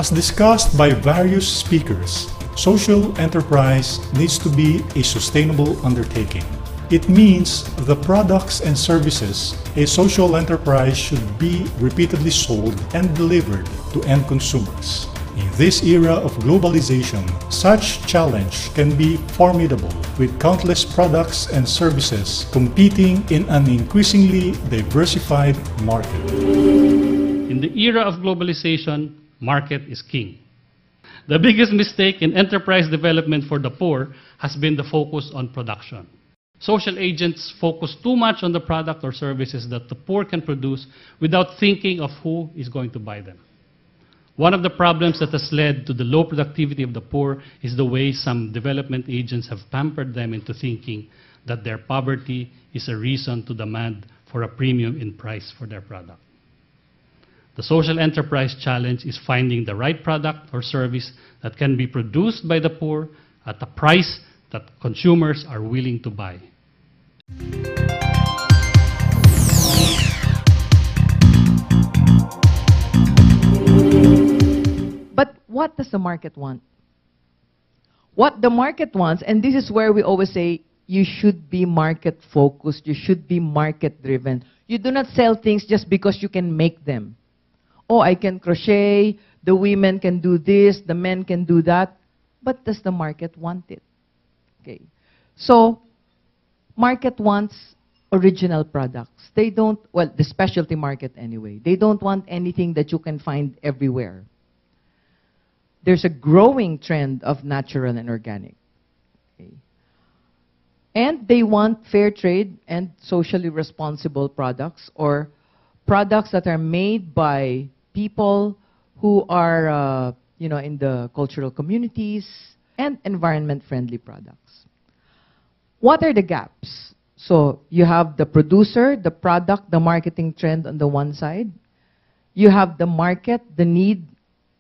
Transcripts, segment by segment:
As discussed by various speakers, social enterprise needs to be a sustainable undertaking. It means the products and services a social enterprise should be repeatedly sold and delivered to end consumers. In this era of globalization, such challenge can be formidable with countless products and services competing in an increasingly diversified market. In the era of globalization, market is king. The biggest mistake in enterprise development for the poor has been the focus on production. Social agents focus too much on the product or services that the poor can produce without thinking of who is going to buy them. One of the problems that has led to the low productivity of the poor is the way some development agents have pampered them into thinking that their poverty is a reason to demand for a premium in price for their product. The social enterprise challenge is finding the right product or service that can be produced by the poor at a price that consumers are willing to buy. But what does the market want? What the market wants, and this is where we always say, you should be market focused, you should be market driven. You do not sell things just because you can make them. Oh, I can crochet, the women can do this, the men can do that. But does the market want it? Okay. So, market wants original products. They don't, well, the specialty market anyway. They don't want anything that you can find everywhere. There's a growing trend of natural and organic. Okay. And they want fair trade and socially responsible products, or products that are made by people who are, in the cultural communities, and environment-friendly products. What are the gaps? So you have the producer, the product, the marketing trend on the one side. You have the market, the need,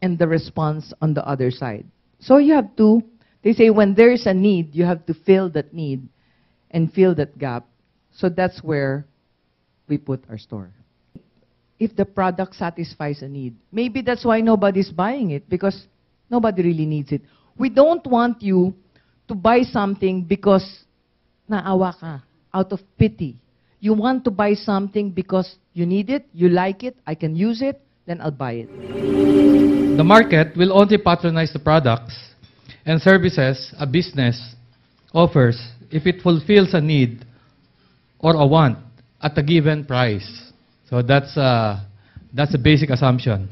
and the response on the other side. So you have to, they say when there is a need, you have to fill that need and fill that gap. So that's where we put our store. If the product satisfies a need, maybe that's why nobody's buying it, because nobody really needs it. We don't want you to buy something because naawa ka, out of pity. You want to buy something because you need it, you like it, I can use it, then I'll buy it. The market will only patronize the products and services a business offers if it fulfills a need or a want at a given price. So that's a basic assumption.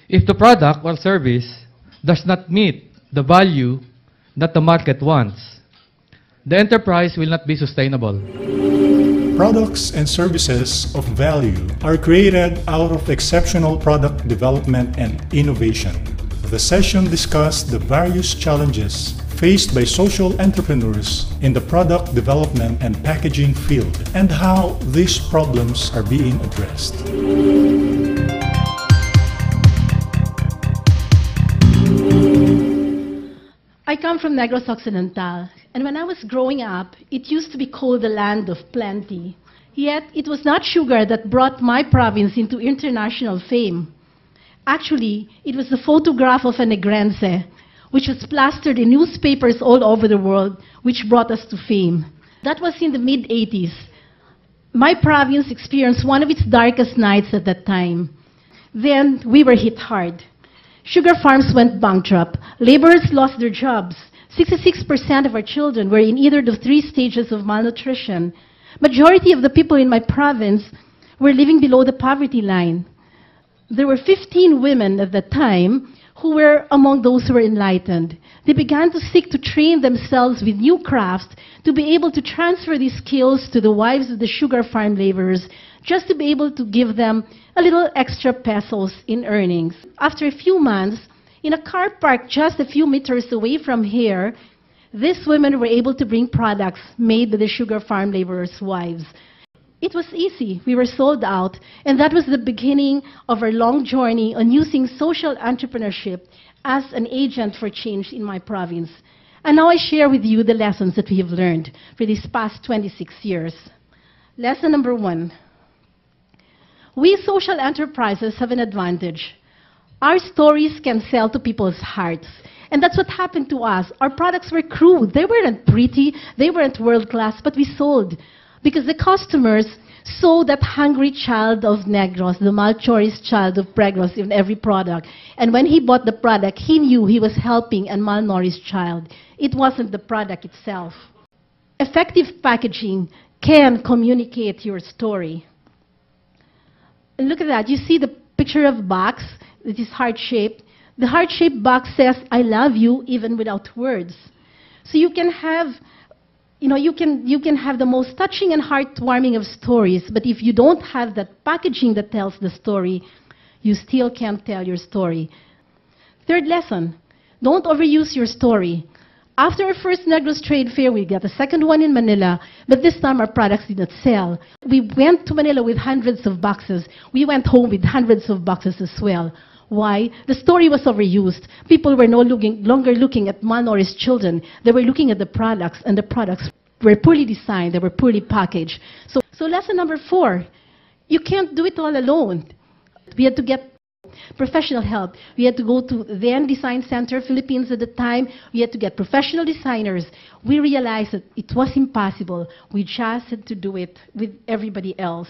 If the product or service does not meet the value that the market wants, the enterprise will not be sustainable. Products and services of value are created out of exceptional product development and innovation. The session discussed the various challenges faced by social entrepreneurs in the product development and packaging field and how these problems are being addressed. I come from Negros Occidental, and when I was growing up, it used to be called the land of plenty. Yet, it was not sugar that brought my province into international fame. Actually, it was the photograph of a Negrense, which was plastered in newspapers all over the world, which brought us to fame. That was in the mid-80s. My province experienced one of its darkest nights at that time. Then, we were hit hard. Sugar farms went bankrupt. Laborers lost their jobs. 66% of our children were in either of the 3 stages of malnutrition. Majority of the people in my province were living below the poverty line. There were 15 women at that time who were among those who were enlightened. They began to seek to train themselves with new crafts to be able to transfer these skills to the wives of the sugar farm laborers, just to be able to give them a little extra pesos in earnings. After a few months, in a car park just a few meters away from here, these women were able to bring products made by the sugar farm laborers' wives. It was easy. We were sold out, and that was the beginning of our long journey on using social entrepreneurship as an agent for change in my province. And now I share with you the lessons that we have learned for these past 26 years. Lesson number 1. We social enterprises have an advantage. Our stories can sell to people's hearts. And that's what happened to us. Our products were crude. They weren't pretty. They weren't world-class, but we sold. Because the customers saw that hungry child of Negros, the malnourished child of Pregros in every product. And when he bought the product, he knew he was helping a malnourished child. It wasn't the product itself. Effective packaging can communicate your story. And look at that. You see the picture of box. It is heart-shaped. The heart-shaped box says, I love you, even without words. So you can have, you can have the most touching and heartwarming of stories, but if you don't have that packaging that tells the story, you still can't tell your story. Third lesson, don't overuse your story. After our first Negros Trade Fair, we got a second one in Manila, but this time our products did not sell. We went to Manila with hundreds of boxes. We went home with hundreds of boxes as well. Why? The story was overused. People were no longer looking at malnourished children. They were looking at the products, and the products were poorly designed. They were poorly packaged. So lesson number 4, you can't do it all alone. We had to get professional help. We had to go to then Design Center, Philippines at the time. We had to get professional designers. We realized that it was impossible. We just had to do it with everybody else.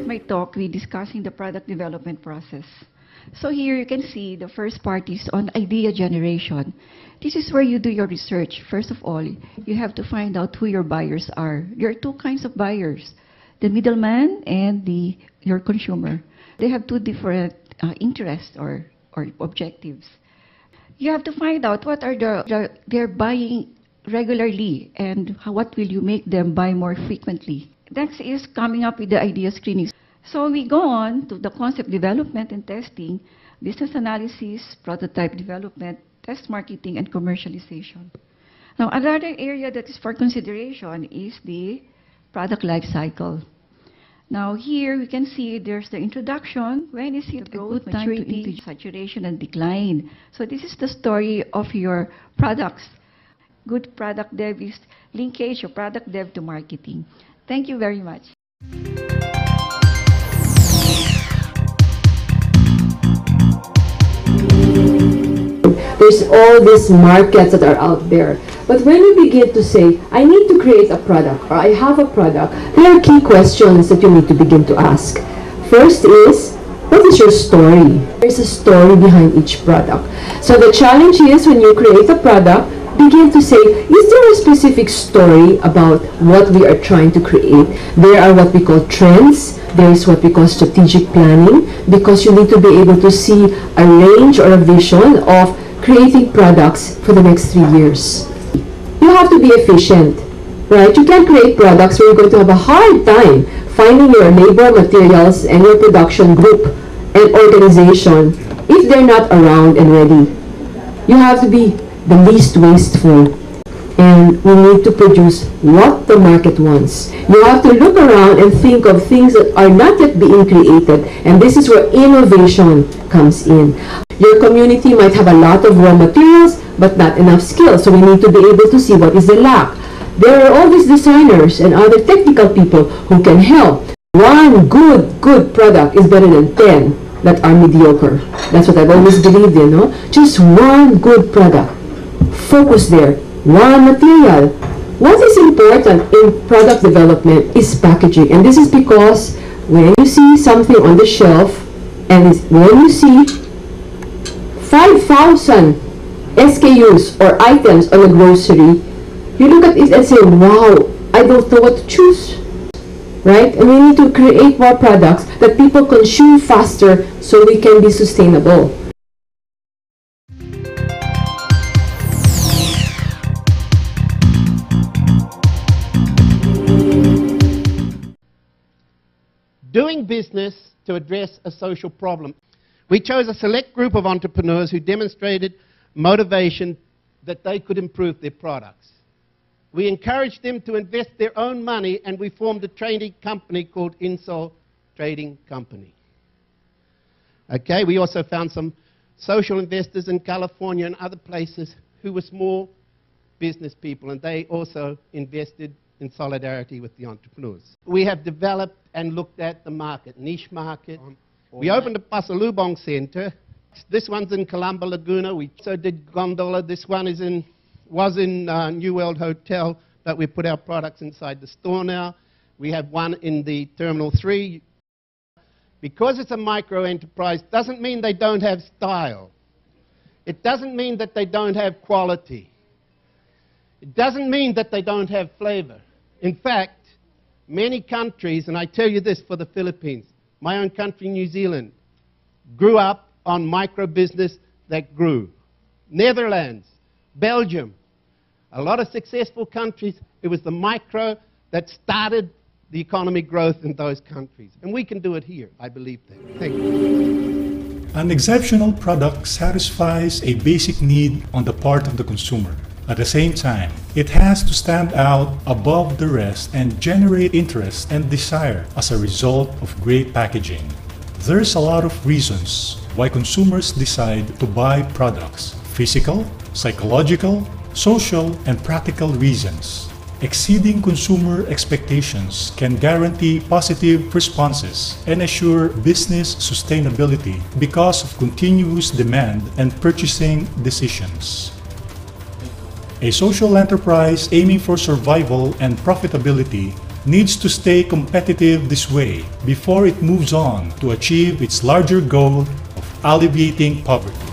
My talk, we discussing the product development process. So here you can see the first part is on idea generation. This is where you do your research. First of all, you have to find out who your buyers are. There are two kinds of buyers, the middleman and your consumer. They have two different interests or objectives. You have to find out what are they're buying regularly and what will you make them buy more frequently. Next is coming up with the idea screening. So we go on to the concept development and testing, business analysis, prototype development, test marketing, and commercialization. Now, another area that is for consideration is the product life cycle. Now, here we can see there's the introduction. When is it a good time to into saturation and decline? So this is the story of your products. Good product dev is linkage of product dev to marketing. Thank you very much. There's all these markets that are out there. But when you begin to say, I need to create a product, or I have a product, there are key questions that you need to begin to ask. First is, what is your story? There's a story behind each product. So the challenge is when you create a product, begin to say, is there a specific story about what we are trying to create? There are what we call trends. There is what we call strategic planning, because you need to be able to see a range or a vision of creating products for the next 3 years. You have to be efficient, right? You can't create products where you're going to have a hard time finding your labor, materials, and your production group and organization if they're not around and ready. You have to be the least wasteful, and we need to produce what the market wants. You have to look around and think of things that are not yet being created, and this is where innovation comes in. Your community might have a lot of raw materials, but not enough skills, so we need to be able to see what is the lack. There are always designers and other technical people who can help. One good product is better than 10 that are mediocre. That's what I've always believed in, no? Just one good product. Focus there. One material. What is important in product development is packaging. And this is because when you see something on the shelf, and when you see 5,000 SKUs or items on a grocery, you look at it and say, wow, I don't know what to choose. Right? And we need to create more products that people consume faster so we can be sustainable. Doing business to address a social problem. We chose a select group of entrepreneurs who demonstrated motivation that they could improve their products. We encouraged them to invest their own money, and we formed a trading company called Insol Trading Company. Okay, we also found some social investors in California and other places who were small business people, and they also invested in solidarity with the entrepreneurs. We have developed and looked at the market, niche market. We opened a Pasalubong Center. This one's in Columba Laguna. We also did Gondola. This one was in New World Hotel, but we put our products inside the store now. We have one in the Terminal 3. Because it's a micro enterprise doesn't mean they don't have style. It doesn't mean that they don't have quality. It doesn't mean that they don't have flavor. In fact, many countries, and I tell you this for the Philippines, my own country, New Zealand, grew up on micro business that grew. Netherlands, Belgium, a lot of successful countries, it was the micro that started the economic growth in those countries. And we can do it here, I believe that. Thank you. An exceptional product satisfies a basic need on the part of the consumer. At the same time, it has to stand out above the rest and generate interest and desire as a result of great packaging. There's a lot of reasons why consumers decide to buy products: physical, psychological, social, and practical reasons. Exceeding consumer expectations can guarantee positive responses and assure business sustainability because of continuous demand and purchasing decisions. A social enterprise aiming for survival and profitability needs to stay competitive this way before it moves on to achieve its larger goal of alleviating poverty.